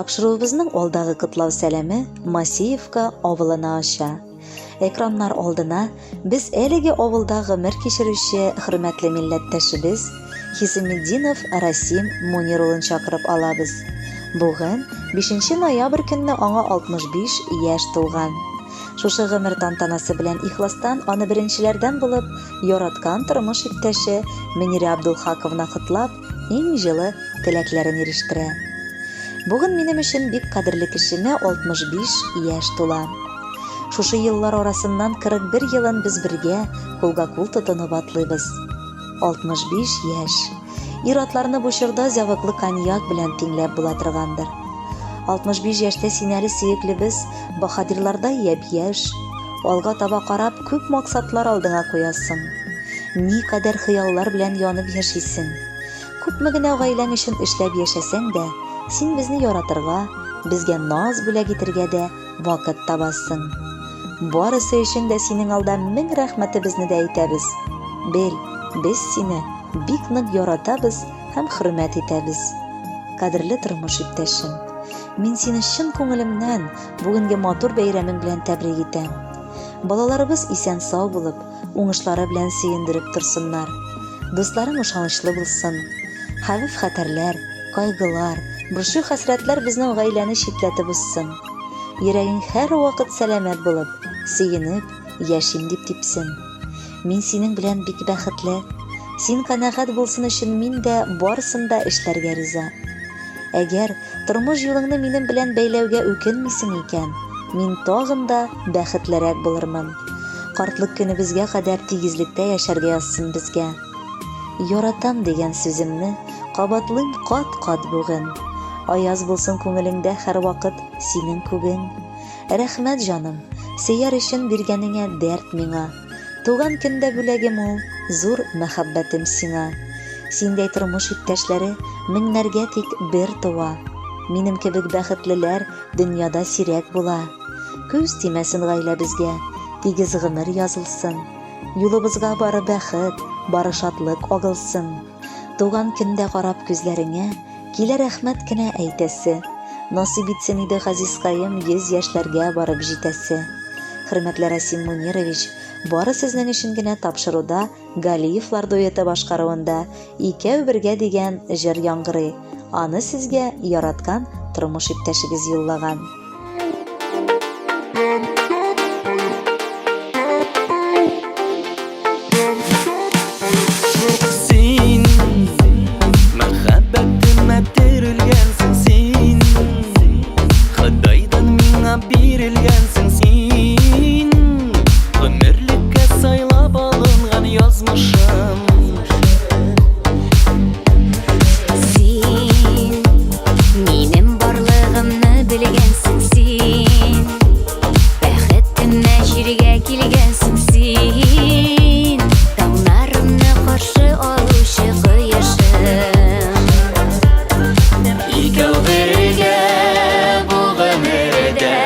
тапшыруыбызның алдагы кытлау сәламе Масеевка авылына аша. Экраннар алдына без әлеге авылда гомер кичерүче хөрмәтле милләттәшебез Хисметдинов Расим Мунир улын чакырып алабыз. Бүген 5 ноябрь көнне аңа 65 яшь тулган. Шушы гомер тантанасы белән ихластан аны беренчеләрдән булып яраткан тормыш иптәше Мөнир Абдулхаковна котлап, иң җылы теләкләрен ирештерә. Бүген минем өчен бик кадерле кешемә 65 яшь тула. Шушы еллар арасыннан 41 елын без бергә кулга-кул тотынып атлыйбыз. 65 яшь. Ир-атларны бу чорда зәвыклы коньяк белән тиңләп була торгандыр. 65 яшьтә син әле сөеклебез баһадирларда япь-яшь, алга таба карап күп максатлар алдыңа куясың. Ни кадәр хыяллар белән янып яшисең. Күпме генә гаиләң өчен эшләп яшәсәң дә, син безне яратырга, безгә наз бүләк итәргә дә вакыт табасың. Барысы өчен дә синең алда мең рәхмәтебезне дә әйтәбез. Бел, без сине бик нык яратабыз һәм хөрмәт итәбез. Кадерле тормыш иптәшем, мин сине чын күңелемнән бүгенге матур бәйрәмең белән тәбрик итәм. Балаларыбыз исән-сау булып, уңышлары белән сөендереп торсыннар. Дусларың ышанычлы булсын. Хәвеф-хәтәрләр, кайгылар, борчу хәсрәтләр безнең гаиләне читләтеп узсын. Йөрәгең һәр вакыт сәламәт булып, сөенеп, яшим дип типсен. Мин синең белән бик бәхетле. Син канәгать булсын өчен мин дә барысын да эшләргә риза. Әгәр тормыш юлыңны минем белән бәйләүгә үкенмисең икән, мин тагын да бәхетлерәк булырмын. Картлык көнебезгә кадәр тигезлектә яшәргә язсын безгә. Яратам дигән сүземне кабатлыйм кат-кат бүген. Аяз булсын күңелеңдә һәр вакыт синең күгең. Рәхмәт җаным, сөяр өчен биргәнеңә дәрт миңа. Туган көндә бүләгем ул, зур мәхәббәтем сиңа. Синдәй тормыш иптәшләре меңнәргә тик бер туа. Минем кебек бәхетлеләр дөньяда сирәк була. Күз тимәсен гаиләбезгә, тигез гомер язылсын. Юлыбызга бары бәхет, бары шатлык агылсын. Туган көндә карап күзләреңә, килә рәхмәт кенә әйтәсе. Насыйп итсен иде газизкаем 100 яшьләргә барып җитәсе. Хөрмәтле Расим Мунирович, бары сезнең өчен генә тапшыруда Галиевлар дуэты башкаруында «Икәү бергә» дигән җыр яңгырый. Аны сезгә яраткан тормыш иптәшегез юллаган. Син мәхәббәтемә терелгәнсең син, Ходайдан миңа бирелгәнсең син, гомерлеккә сайлап алынган язмышым. Син минем барлыгымны белгәнсең син, бәхетемә җиргә килгәнсең син, таңнарымны каршы алучы кояшым. Икәү бергә бу гомердә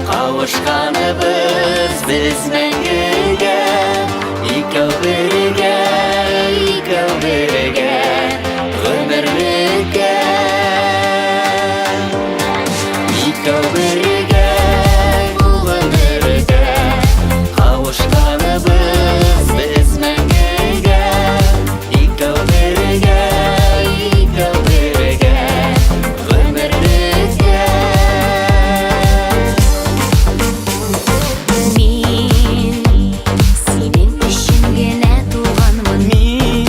кавышканыбыз без мәңгегә. Икәү бергә гомерлеккә. Икәү бергә бу гомердә кавышканыбыз без мәңгегә. Икәү бергә гомерлеккә. Мин синең өчен генә туганмын. Мин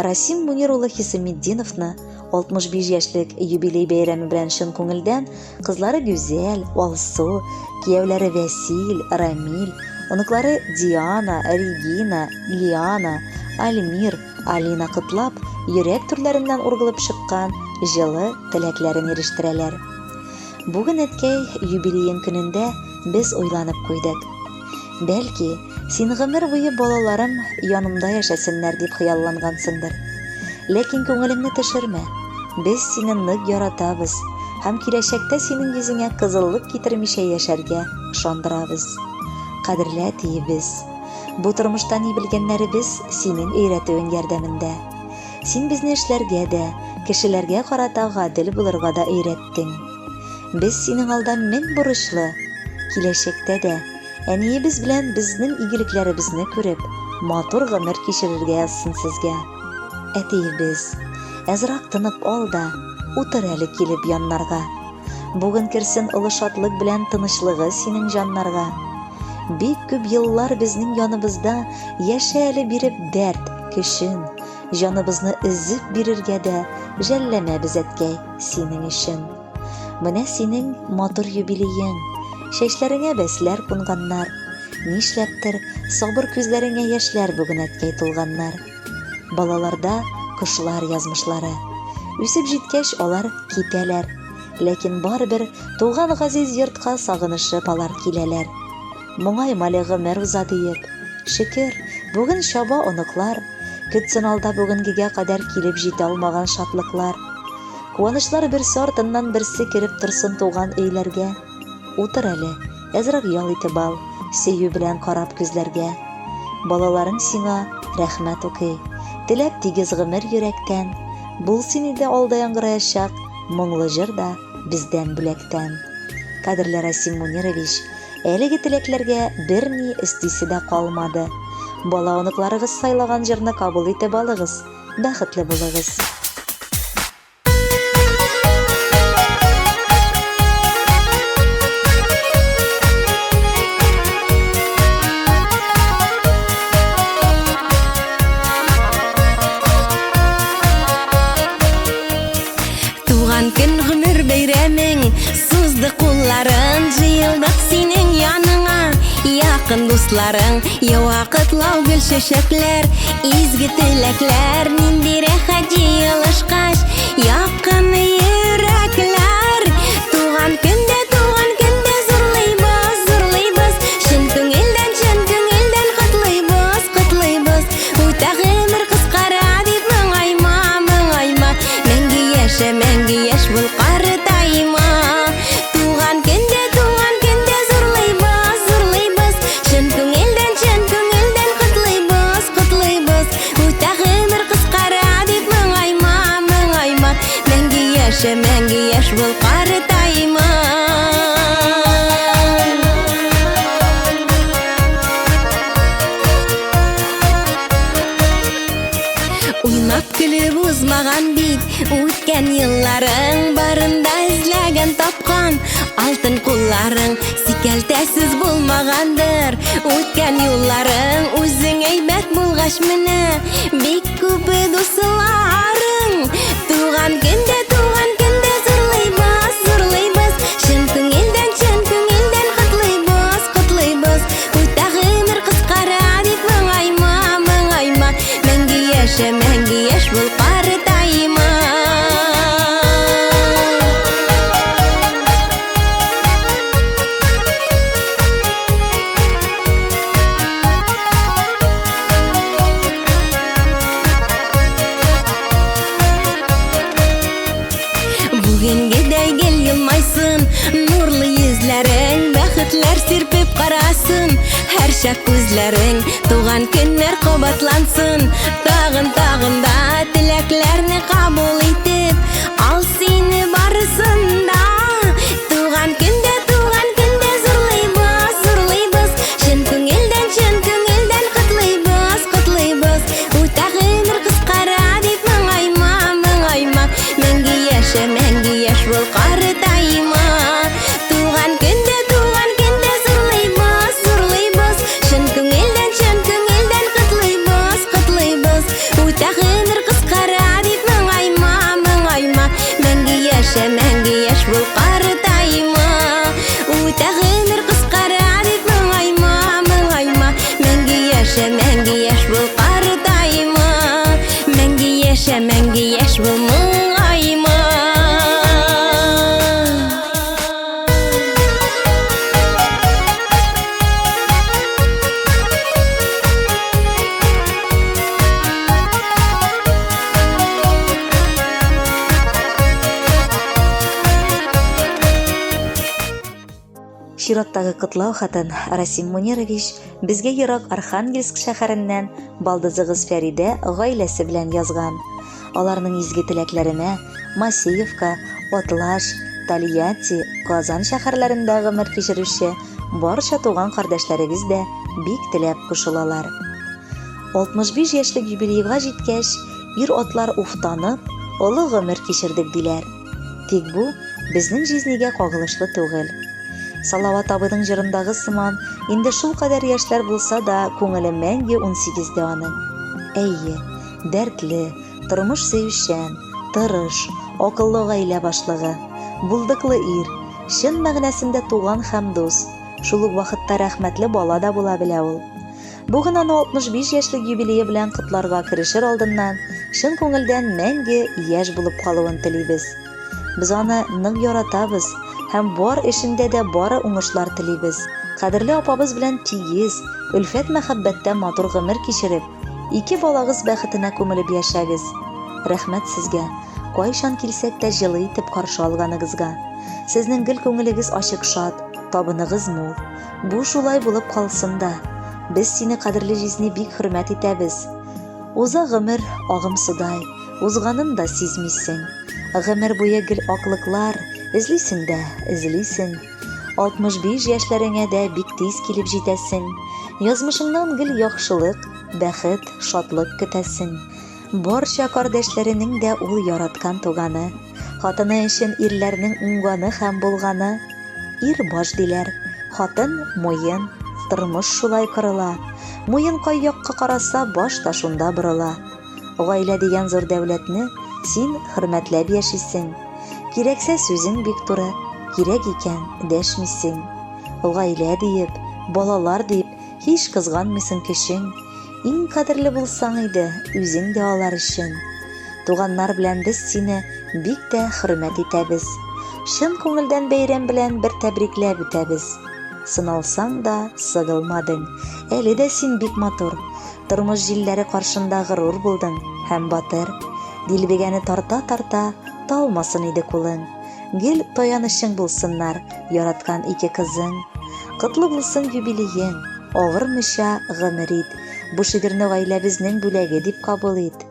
Расим Мунир улы Хисамиддиновны 65 яшьлек юбилей бәйрәме белән чын күңелдән кызлары Гүзәл, Алсу, кияүләре Вәсил, Рамил, оныклары Диана, Регина, Лиана, Альмир, Алина кытлап, йөрәк түрләреннән ургылып чыккан җылы теләкләрен ирештерәләр. Бүген әткәй юбилейың көнендә без уйланып куйдык. Бәлки, син гомер буе балаларым янымда яшәсеннәр дип хыяллангансыңдыр. Ләкин күңелеңне төшермә. Без сине нык яратабыз һәм киләчәктә синең йөзеңә кызыллык китермичә яшәргә ышандырабыз. Кадерле тиебез. Бу тормышта ни белгәннәребез синең өйрәтүең ярдәмендә. Син безне эшләргә дә, кешеләргә карата гадел булырга да өйрәттең. Без синең алда мең бурычлы. Киләчәктә дә әниебез белән безнең игелекләребезне күреп, матур гомер кичерергә язсын сезгә. Әтиебез, әзрәк тынып ал да, утыр әле килеп яннарга. Бүген керсен олы шатлык белән тынычлыгы синең җаннарга. Бик күп еллар безнең яныбызда яшә әле биреп дәрт, көчен, җаныбызны өзеп бирергә дә жәлләмәбез әткәй синең өчен. Менә синең матур юбилейың, чәчләреңә бәсләр кунганнар, нишләптер сабыр күзләреңә яшьләр бүген әткәй тулганнар. Балаларда кошлар язмышлары. Үсеп җиткәч алар китәләр, ләкин барыбер туган газиз йортка сагынышып алар киләләр. Моңай малы гомер уза диеп, шөкер, бүген чаба оныклар, көтсен алда бүгенгегә кадәр килеп җитә алмаган шатлыклар. Куанычлар берсе артыннан берсе кереп торсын туган өйләргә. Утыр әле, әзрәк ял итеп ал, сөю белән карап күзләргә. Балаларың сиңа рәхмәт укый. Теләп тигез гомер йөрәктән, булсын иде алда яңгыраячак моңлы җыр да бездән бүләктән. Кадерле Расим Мунирович, әлеге теләкләргә берни өстисе дә калмады. Бала оныкларыгыз сайлаган җырны кабул итеп алыгыз, бәхетле булыгыз. Көн гомер бәйрәмең, сузды кулларын, җыелдык синең яныңа. Якын дусларың, ява кытлау гөл чәчәкләр, изге теләкләр, нинди рәхәт җыелышкач, якын йөрәкләр. Туган көндә зурлыйбыз, зурлыйбыз, чын күңелдән котлыйбыз. Үтә гомер кыскара дип моңайма, мәңге яшә, мәңге яшь бул картайма. Туган көндә зурлыйбыз, чын күңелдән котлыйбыз. Үтә гомер кыскара дип моңайма, мәңге яшь бул картайма. Уйнап көлеп узмаган бит үткән елларың, барында эзләгән тапкан алтын кулларың, сикәлтәсез булмагандыр үткән юлларың. Үзең әйбәт булгач менә бик күп дусларың. Туган көндә зурлыйбыз, чын күңелдән котлыйбыз. Үтә гомер кыскара дип моңайма, мәңге яшь бул картайма. Бүгенгедәй гел елмайсын, нурлы йөзләрең, бәхетләр сирпеп карасын, һәр чак күзләрең, туган көннәр кабатлансын. Тагын да теләкләрне кабул итеп, ал сине барысында. Туган көндә зурлыйбыз, чын күңелдән котлыйбыз. Үтә гомер кыскара дип моңайма, мәңге яшь бул картайма. Туган көндә зурлыйбыз, чын күңелдән котлыйбыз. Үтә гомер Чираттагы кытлау хатын Расим Мунирович безгә ерак Архангельск шәһәреннән балдызыгыз Фәридә гаиләсе белән язган. Аларның изге теләкләренә Масеевка, Атлаш, Тольятти, Казан шәһәрләрендә гомер кичерүче барча туган кардәшләрегез дә бик теләп кушылалар. 65 яшьлек юбилейга җиткәч, ир-атлар уфтанып, олы гомер кичердек диләр. Тик бу безнең жизнигә кагылышлы түгел. Салават абыйның җырындагы сыман, инде шул кадәр яшьләр булса да, күңеле мәңге 18дә аның. Әйе, дәртле, тормыш сөючән, тырыш, акыллы гаилә башлыгы, булдыклы ир, чын мәгънәсендә туган һәм дус, шул ук вакытта рәхмәтле бала да була белә ул. Бүген аны 65 яшьлек юбилее белән котларга керешер алдыннан, чын күңелдән мәңге яшь булып калуын телибез. Без аны нык яратабыз һәм бар эшендә дә бары уңышлар телибез. Кадерле апабыз белән тигез, үлфәт мәхәббәттә матур гомер кичереп, 2 балагыз бәхетенә күмелеп яшәгез. Рәхмәт сезгә, кайчан килсәк тә җылы итеп каршы алганыгызга. Сезнең гел күңелегез ачык шат, табыныгыз мул. Бу шулай булып калсын да. Без сине, кадерле жизни, бик хөрмәт итәбез. Уза гомер агым судай, узганын да сизмисең. Гомер буе гел аклыклар, эзлисең дә, эзлисең. 65 яшьләреңә дә бик тиз килеп җитәсең. Язмышыңнан гел яхшылык, бәхет, шатлык көтәсең. Барча кардәшләренең дә ул яраткан туганы, хатыны өчен ирләрнең уңганы һәм булганы. Ир баш диләр, хатын муен, тормыш шулай кырыла. Муен кай якка караса, баш та шунда борыла. Гаилә дигән зур дәүләтне син хөрмәтләп яшисең. Кирәксә сүзең бик туры, кирәк икән дәшмисең. Гаилә диеп, балалар дип, һич кызганмыйсың кешең. Иң кадерле булсаң иде, үзең дә алар өчен. Туганнар белән без сине бик тә хөрмәт итәбез. Чын күңелдән бәйрәм белән бер тәбрикләп үтәбез. Сыналсаң да сыгылмадың, әле дә син бик матур. Тормыш җилләре каршында горур булдың һәм батыр. Дилбегәне тарта-тарта, талмасын иде кулың. Гел таянышың булсыннар, яраткан 2 кызың. Котлы булсын юбилеең, авырмыйча гомер ит. Бу шигырьне гаиләбезнең бүләге дип кабул ит.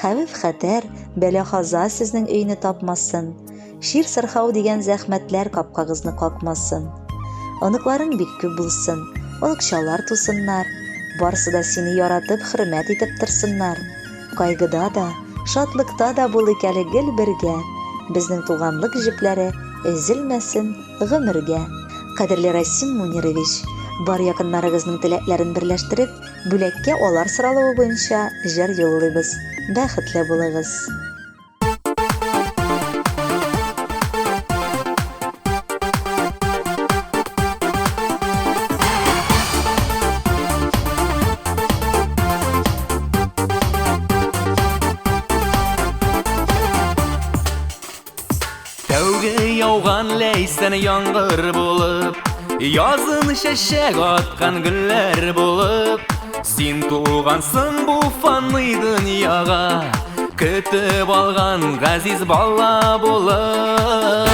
Хәвеф-хәтәр, бәла-каза сезнең өйне тапмасын. Шир-сырхау дигән зәхмәтләр капкагызны какмасын. Оныкларың бик күп булсын, оныкчалар тусыннар. Барсы да сине яратып, хөрмәт итеп торсыннар. Кайгыда да, шатлыкта да бул икәле гел бергә. Безнең туганлык җепләре өзелмәсен гомергә. Кадерле Расим Мунирович, бар якыннарыгызның теләкләрен берләштереп, бүләккә алар соралуы буенча җыр юллыйбыз. Бәхетле булыгыз. Тәүге яуган ләйсән яңгыр булып, язын чәчәк аткан гөлләр булып, син тугансың бу фанный дөньяга, көтеп алган газиз бала булып.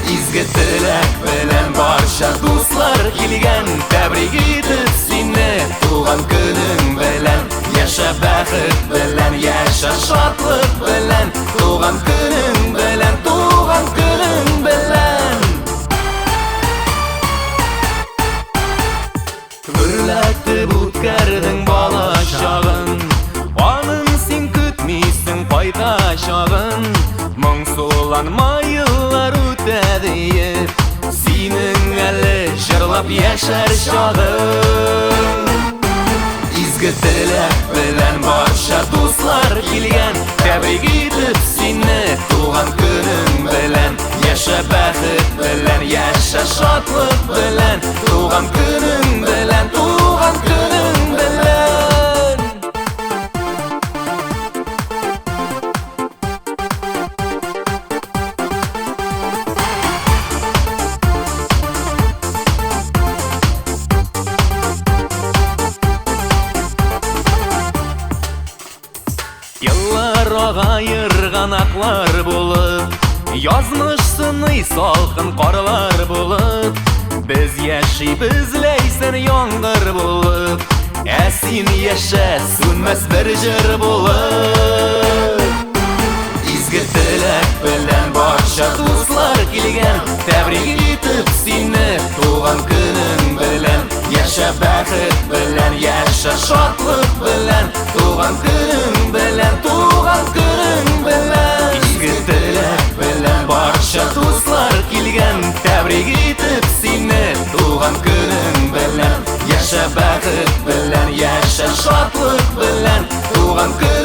Изге теләк белән барча дуслар килгән, тәбрик итеп сине туган көнең белән. Яшә бәхет белән, яшә шатлык белән, туган көнең белән, туган көнең белән. Гөрләтеп үткәрдең бала чагын, аның син көтмисең кайтачагын. Моңсуланма еллар үтә диеп, синең әле җырлап яшәр чагың. Изге теләк белән барча дуслар килгән, тәбрик итеп сине туган көнең белән. Яшә бәхет белән, яшә шатлык белән, туган көнең белән, туган көнең белән. Еллар агайырган аклар булып, язмыш сыный салкын карлар булып, яшибез ләйсән яңгыр булып, ә син яшә сүнмәс бер җыр булып. Изге теләк белән барча дуслар килгән, тәбрик итеп сине туган көнең белән. Яшә бәхет белән, яшә шатлык белән, туган көнең белән, туган көнең белән. Изге теләк белән барча дуслар килгән, тәбрик итеп сине туган көнең белән. Яшә бәхет белән, яшә шатлык белән, туган көнең